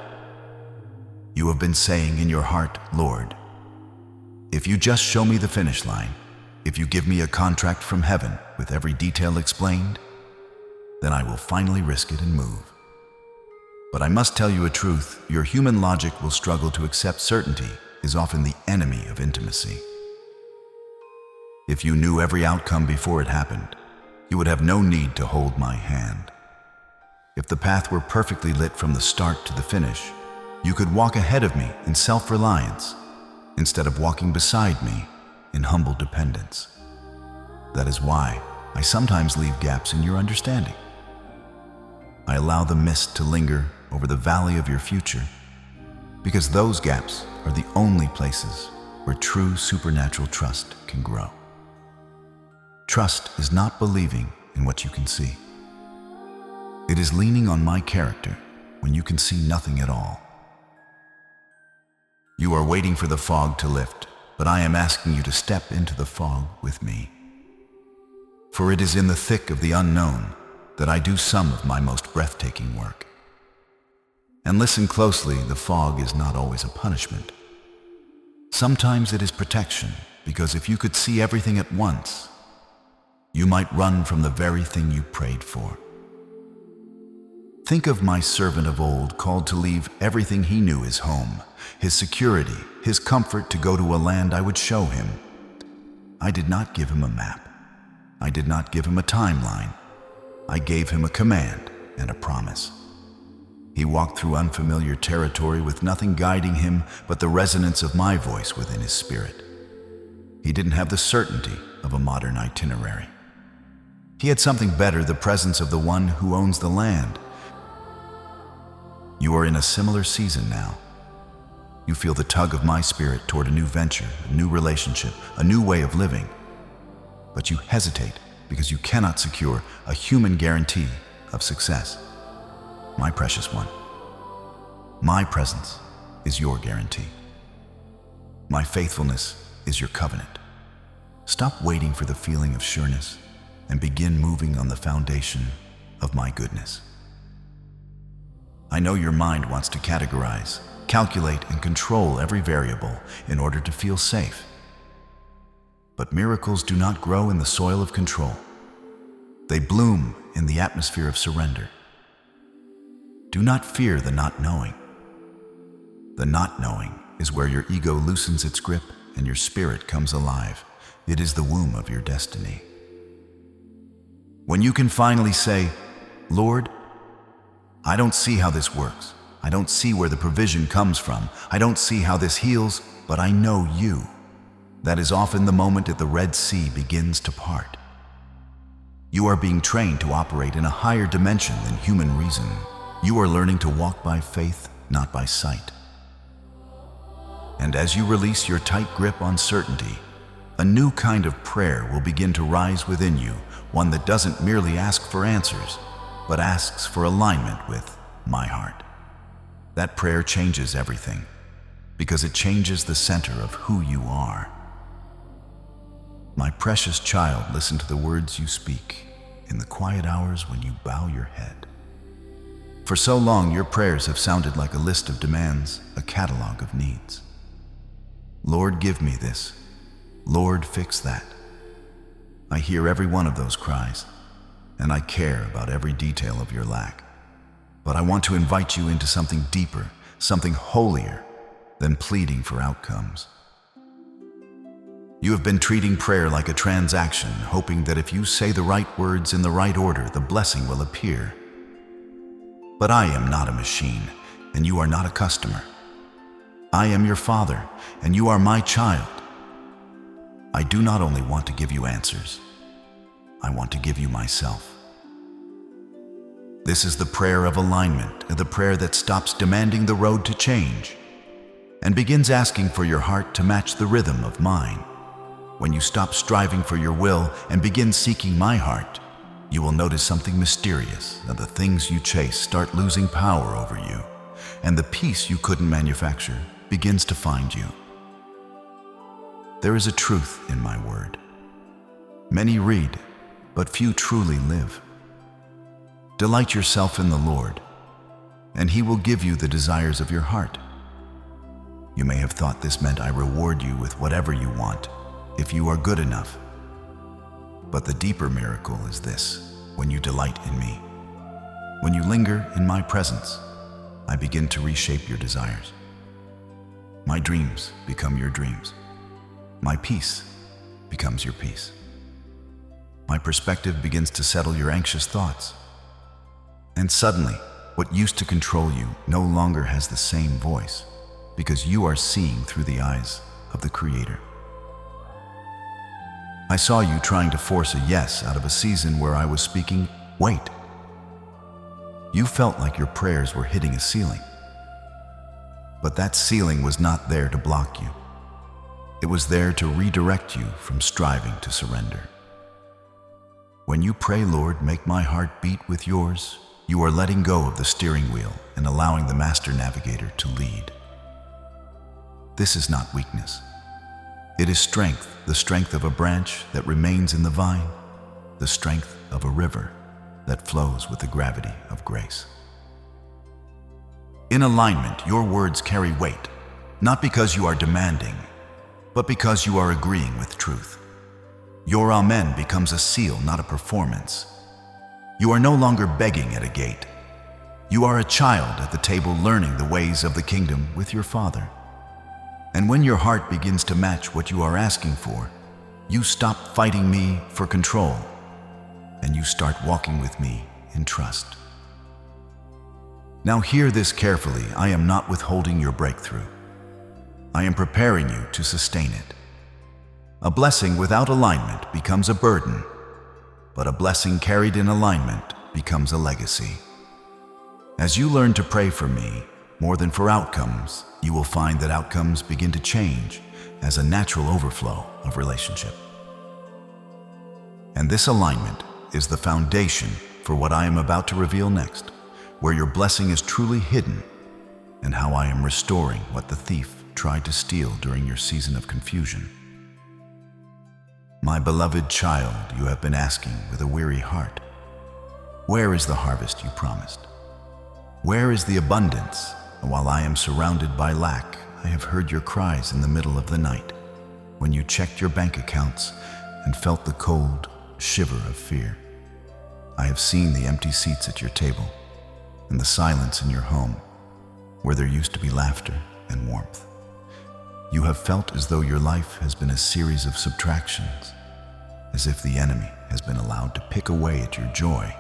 You have been saying in your heart, Lord, if you just show me the finish line, if you give me a contract from heaven with every detail explained, then I will finally risk it and move. But I must tell you a truth. Your human logic will struggle to accept certainty is often the enemy of intimacy. If you knew every outcome before it happened, you would have no need to hold my hand. If the path were perfectly lit from the start to the finish, you could walk ahead of me in self-reliance instead of walking beside me in humble dependence. That is why I sometimes leave gaps in your understanding. I allow the mist to linger over the valley of your future because those gaps are the only places where true supernatural trust can grow. Trust is not believing in what you can see. It is leaning on my character when you can see nothing at all. You are waiting for the fog to lift, but I am asking you to step into the fog with me. For it is in the thick of the unknown that I do some of my most breathtaking work. And listen closely, the fog is not always a punishment. Sometimes it is protection, because if you could see everything at once, you might run from the very thing you prayed for. Think of my servant of old called to leave everything he knew his home, his security, his comfort to go to a land I would show him. I did not give him a map. I did not give him a timeline. I gave him a command and a promise. He walked through unfamiliar territory with nothing guiding him but the resonance of my voice within his spirit. He didn't have the certainty of a modern itinerary. He had something better, the presence of the one who owns the land. You are in a similar season now. You feel the tug of my spirit toward a new venture, a new relationship, a new way of living. But you hesitate because you cannot secure a human guarantee of success. My precious one, my presence is your guarantee. My faithfulness is your covenant. Stop waiting for the feeling of sureness and begin moving on the foundation of my goodness. I know your mind wants to categorize, calculate, and control every variable in order to feel safe. But miracles do not grow in the soil of control. They bloom in the atmosphere of surrender. Do not fear the not knowing. The not knowing is where your ego loosens its grip and your spirit comes alive. It is the womb of your destiny. When you can finally say, Lord, I don't see how this works. I don't see where the provision comes from. I don't see how this heals, but I know you. That is often the moment that the Red Sea begins to part. You are being trained to operate in a higher dimension than human reason. You are learning to walk by faith, not by sight. And as you release your tight grip on certainty, a new kind of prayer will begin to rise within you, one that doesn't merely ask for answers, but asks for alignment with my heart. That prayer changes everything, because it changes the center of who you are. My precious child, listen to the words you speak in the quiet hours when you bow your head. For so long, your prayers have sounded like a list of demands, a catalog of needs. Lord, give me this. Lord, fix that. I hear every one of those cries, and I care about every detail of your lack. But I want to invite you into something deeper, something holier than pleading for outcomes. You have been treating prayer like a transaction, hoping that if you say the right words in the right order, the blessing will appear. But I am not a machine, and you are not a customer. I am your Father, and you are my child. I do not only want to give you answers, I want to give you myself. This is the prayer of alignment, the prayer that stops demanding the road to change and begins asking for your heart to match the rhythm of mine. When you stop striving for your will and begin seeking my heart, you will notice something mysterious, and the things you chase start losing power over you, and the peace you couldn't manufacture begins to find you. There is a truth in my word. Many read, but few truly live. Delight yourself in the Lord, and He will give you the desires of your heart. You may have thought this meant I reward you with whatever you want, if you are good enough. But the deeper miracle is this: when you delight in me, when you linger in my presence, I begin to reshape your desires. My dreams become your dreams. My peace becomes your peace. My perspective begins to settle your anxious thoughts. And suddenly, what used to control you no longer has the same voice, because you are seeing through the eyes of the Creator. I saw you trying to force a yes out of a season where I was speaking, wait. You felt like your prayers were hitting a ceiling. But that ceiling was not there to block you. It was there to redirect you from striving to surrender. When you pray, Lord, make my heart beat with yours, you are letting go of the steering wheel and allowing the master navigator to lead. This is not weakness. It is strength, the strength of a branch that remains in the vine, the strength of a river that flows with the gravity of grace. In alignment, your words carry weight, not because you are demanding, but because you are agreeing with truth. Your amen becomes a seal, not a performance. You are no longer begging at a gate. You are a child at the table learning the ways of the kingdom with your Father. And when your heart begins to match what you are asking for, you stop fighting me for control, and you start walking with me in trust. Now hear this carefully. I am not withholding your breakthrough. I am preparing you to sustain it. A blessing without alignment becomes a burden, but a blessing carried in alignment becomes a legacy. As you learn to pray for me more than for outcomes, you will find that outcomes begin to change as a natural overflow of relationship. And this alignment is the foundation for what I am about to reveal next, where your blessing is truly hidden, and how I am restoring what the thief tried to steal during your season of confusion. My beloved child, you have been asking with a weary heart, where is the harvest you promised? Where is the abundance? While I am surrounded by lack, I have heard your cries in the middle of the night, when you checked your bank accounts and felt the cold shiver of fear. I have seen the empty seats at your table and the silence in your home, where there used to be laughter and warmth. You have felt as though your life has been a series of subtractions, as if the enemy has been allowed to pick away at your joy,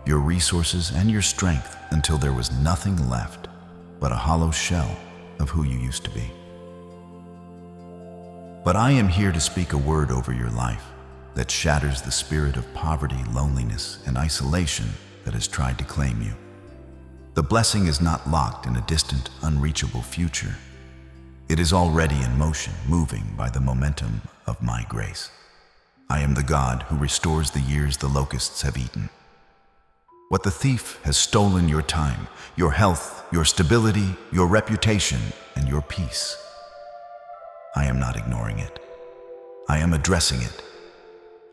your resources, and your strength until there was nothing left but a hollow shell of who you used to be. But I am here to speak a word over your life that shatters the spirit of poverty, loneliness, and isolation that has tried to claim you. The blessing is not locked in a distant, unreachable future. It is already in motion, moving by the momentum of my grace. I am the God who restores the years the locusts have eaten. What the thief has stolen, your time, your health, your stability, your reputation, and your peace, I am not ignoring it. I am addressing it.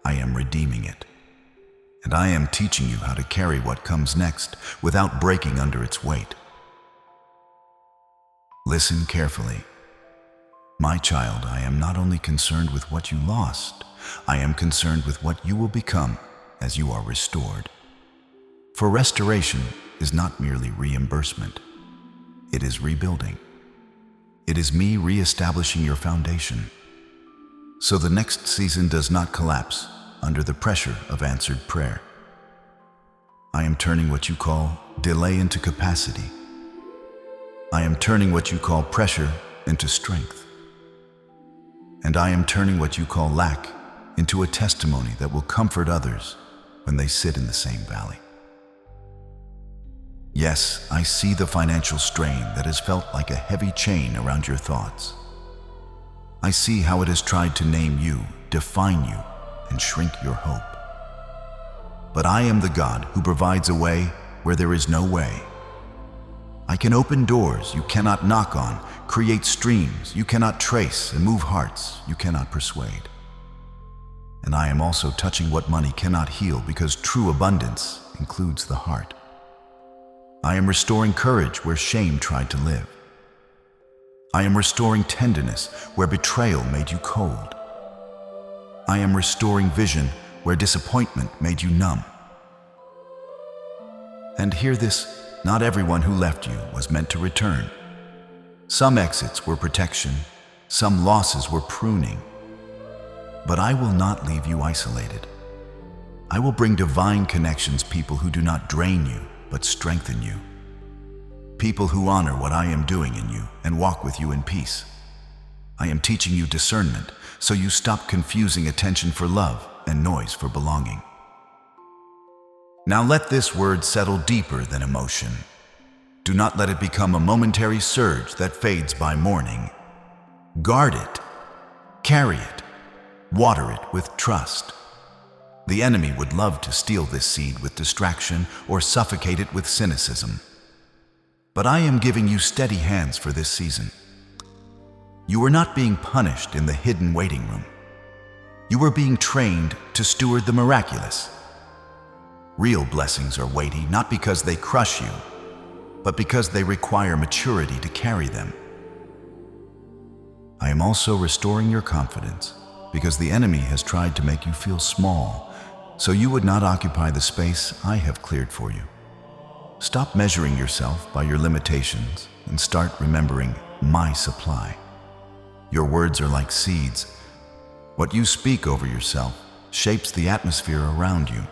I am redeeming it. And I am teaching you how to carry what comes next without breaking under its weight. Listen carefully. My child, I am not only concerned with what you lost, I am concerned with what you will become as you are restored. For restoration is not merely reimbursement. It is rebuilding. It is me reestablishing your foundation, so the next season does not collapse under the pressure of answered prayer. I am turning what you call delay into capacity. I am turning what you call pressure into strength. And I am turning what you call lack into a testimony that will comfort others when they sit in the same valley. Yes, I see the financial strain that has felt like a heavy chain around your thoughts. I see how it has tried to name you, define you, and shrink your hope. But I am the God who provides a way where there is no way. I can open doors you cannot knock on, create streams you cannot trace, and move hearts you cannot persuade. And I am also touching what money cannot heal, because true abundance includes the heart. I am restoring courage where shame tried to live. I am restoring tenderness where betrayal made you cold. I am restoring vision where disappointment made you numb. And hear this, not everyone who left you was meant to return. Some exits were protection, some losses were pruning. But I will not leave you isolated. I will bring divine connections, people who do not drain you, but strengthen you. People who honor what I am doing in you and walk with you in peace. I am teaching you discernment, so you stop confusing attention for love and noise for belonging. Now let this word settle deeper than emotion. Do not let it become a momentary surge that fades by morning. Guard it, carry it, water it with trust. The enemy would love to steal this seed with distraction or suffocate it with cynicism. But I am giving you steady hands for this season. You are not being punished in the hidden waiting room. You are being trained to steward the miraculous. Real blessings are weighty, not because they crush you, but because they require maturity to carry them. I am also restoring your confidence, because the enemy has tried to make you feel small, so you would not occupy the space I have cleared for you. Stop measuring yourself by your limitations and start remembering my supply. Your words are like seeds. What you speak over yourself shapes the atmosphere around you.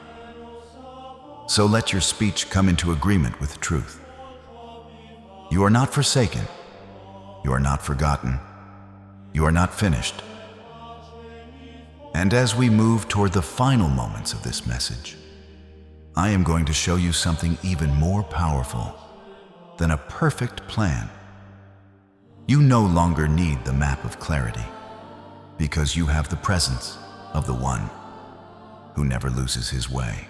So let your speech come into agreement with truth. You are not forsaken. You are not forgotten. You are not finished. And as we move toward the final moments of this message, I am going to show you something even more powerful than a perfect plan. You no longer need the map of clarity, because you have the presence of the one who never loses his way.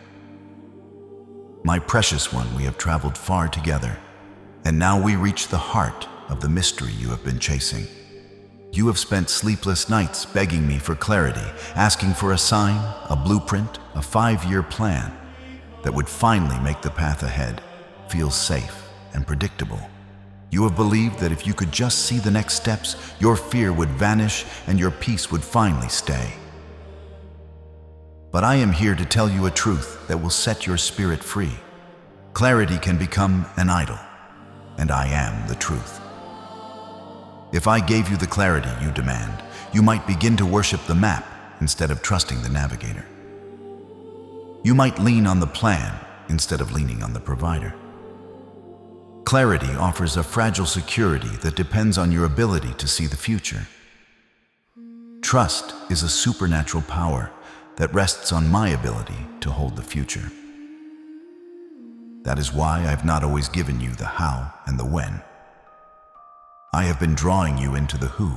My precious one, we have traveled far together, and now we reach the heart of the mystery you have been chasing. You have spent sleepless nights begging me for clarity, asking for a sign, a blueprint, a 5-year plan that would finally make the path ahead feel safe and predictable. You have believed that if you could just see the next steps, your fear would vanish and your peace would finally stay. But I am here to tell you a truth that will set your spirit free. Clarity can become an idol, and I am the truth. If I gave you the clarity you demand, you might begin to worship the map instead of trusting the navigator. You might lean on the plan instead of leaning on the provider. Clarity offers a fragile security that depends on your ability to see the future. Trust is a supernatural power that rests on my ability to hold the future. That is why I've not always given you the how and the when. I have been drawing you into the who.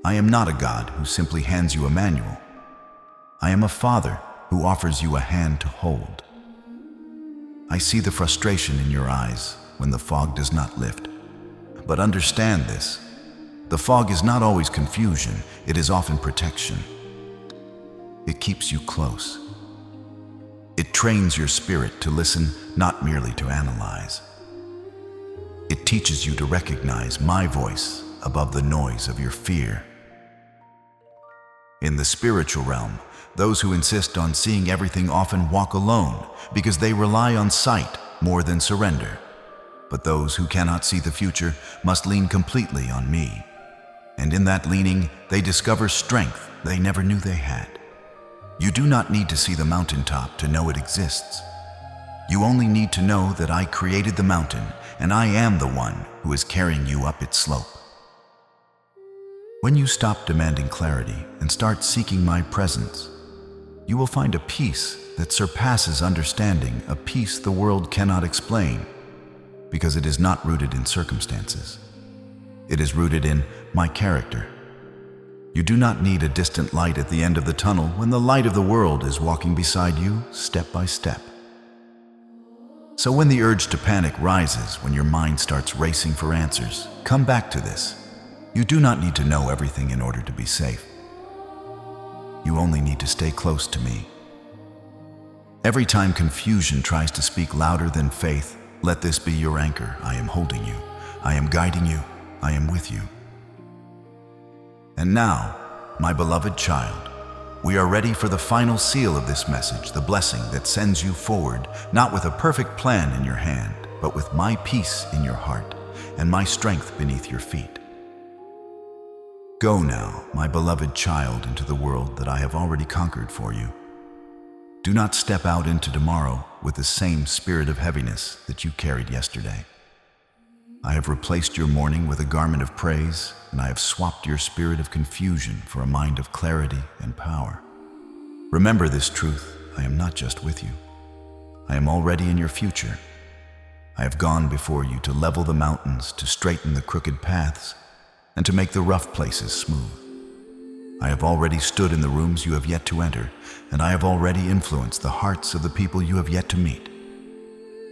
I am not a God who simply hands you a manual. I am a father who offers you a hand to hold. I see the frustration in your eyes when the fog does not lift. But understand this, the fog is not always confusion, it is often protection. It keeps you close. It trains your spirit to listen, not merely to analyze. It teaches you to recognize my voice above the noise of your fear. In the spiritual realm, those who insist on seeing everything often walk alone because they rely on sight more than surrender. But those who cannot see the future must lean completely on me. And in that leaning, they discover strength they never knew they had. You do not need to see the mountaintop to know it exists. You only need to know that I created the mountain and I am the one who is carrying you up its slope. When you stop demanding clarity and start seeking my presence, You will find a peace that surpasses understanding, a peace the world cannot explain, because it is not rooted in circumstances. It is rooted in my character. You do not need a distant light at the end of the tunnel when the light of the world is walking beside you step by step. So when the urge to panic rises, when your mind starts racing for answers, come back to this. You do not need to know everything in order to be safe. You only need to stay close to me. Every time confusion tries to speak louder than faith, let this be your anchor. I am holding you. I am guiding you. I am with you. And now, my beloved child, we are ready for the final seal of this message, the blessing that sends you forward, not with a perfect plan in your hand, but with my peace in your heart and my strength beneath your feet. Go now, my beloved child, into the world that I have already conquered for you. Do not step out into tomorrow with the same spirit of heaviness that you carried yesterday. I have replaced your mourning with a garment of praise, and I have swapped your spirit of confusion for a mind of clarity and power. Remember this truth: I am not just with you. I am already in your future. I have gone before you to level the mountains, to straighten the crooked paths, and to make the rough places smooth. I have already stood in the rooms you have yet to enter, and I have already influenced the hearts of the people you have yet to meet.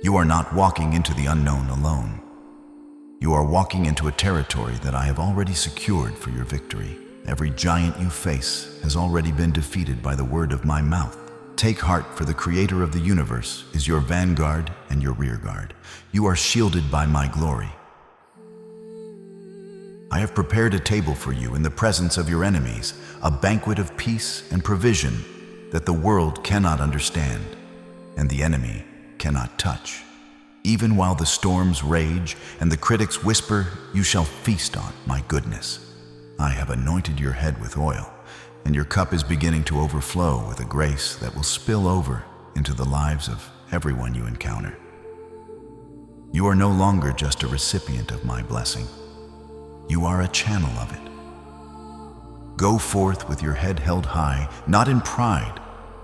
You are not walking into the unknown alone. You are walking into a territory that I have already secured for your victory. Every giant you face has already been defeated by the word of my mouth. Take heart, for the Creator of the universe is your vanguard and your rearguard. You are shielded by my glory. I have prepared a table for you in the presence of your enemies, a banquet of peace and provision that the world cannot understand and the enemy cannot touch. Even while the storms rage and the critics whisper, you shall feast on my goodness. I have anointed your head with oil, and your cup is beginning to overflow with a grace that will spill over into the lives of everyone you encounter. You are no longer just a recipient of my blessing. You are a channel of it. Go forth with your head held high, not in pride,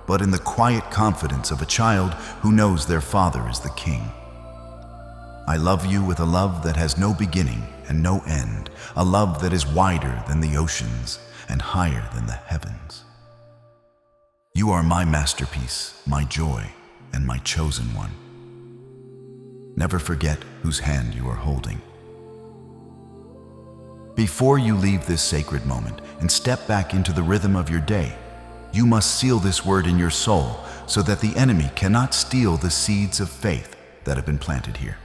but in the quiet confidence of a child who knows their father is the king. I love you with a love that has no beginning and no end, a love that is wider than the oceans and higher than the heavens. You are my masterpiece, my joy, and my chosen one. Never forget whose hand you are holding. Before you leave this sacred moment and step back into the rhythm of your day, you must seal this word in your soul so that the enemy cannot steal the seeds of faith that have been planted here.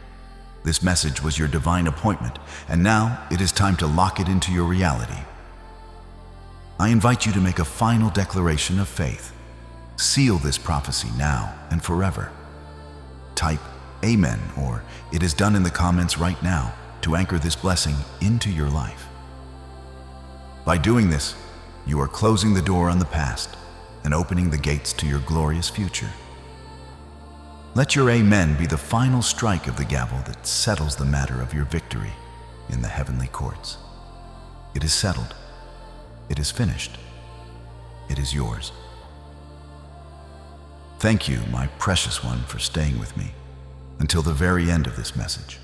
This message was your divine appointment, and now it is time to lock it into your reality. I invite you to make a final declaration of faith. Seal this prophecy now and forever. Type Amen, or it is done in the comments right now to anchor this blessing into your life. By doing this, you are closing the door on the past and opening the gates to your glorious future. Let your amen be the final strike of the gavel that settles the matter of your victory in the heavenly courts. It is settled. It is finished. It is yours. Thank you, my precious one, for staying with me until the very end of this message.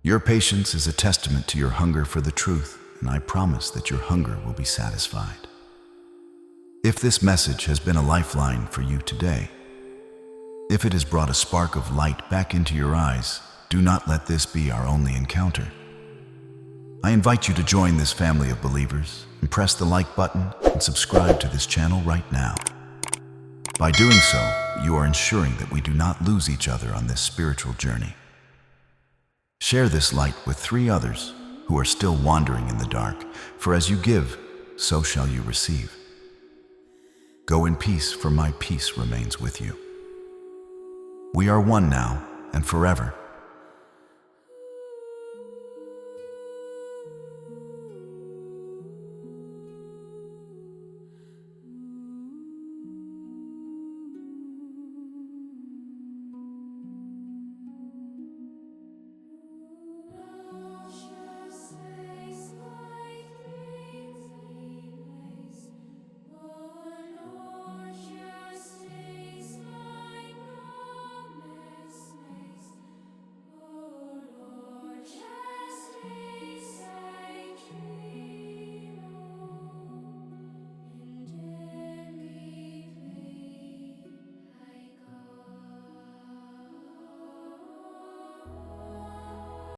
Your patience is a testament to your hunger for the truth, and I promise that your hunger will be satisfied. If this message has been a lifeline for you today, if it has brought a spark of light back into your eyes, do not let this be our only encounter. I invite you to join this family of believers and press the like button and subscribe to this channel right now. By doing so, you are ensuring that we do not lose each other on this spiritual journey. Share this light with 3 others who are still wandering in the dark, for as you give, so shall you receive. Go in peace, for my peace remains with you. We are one now and forever.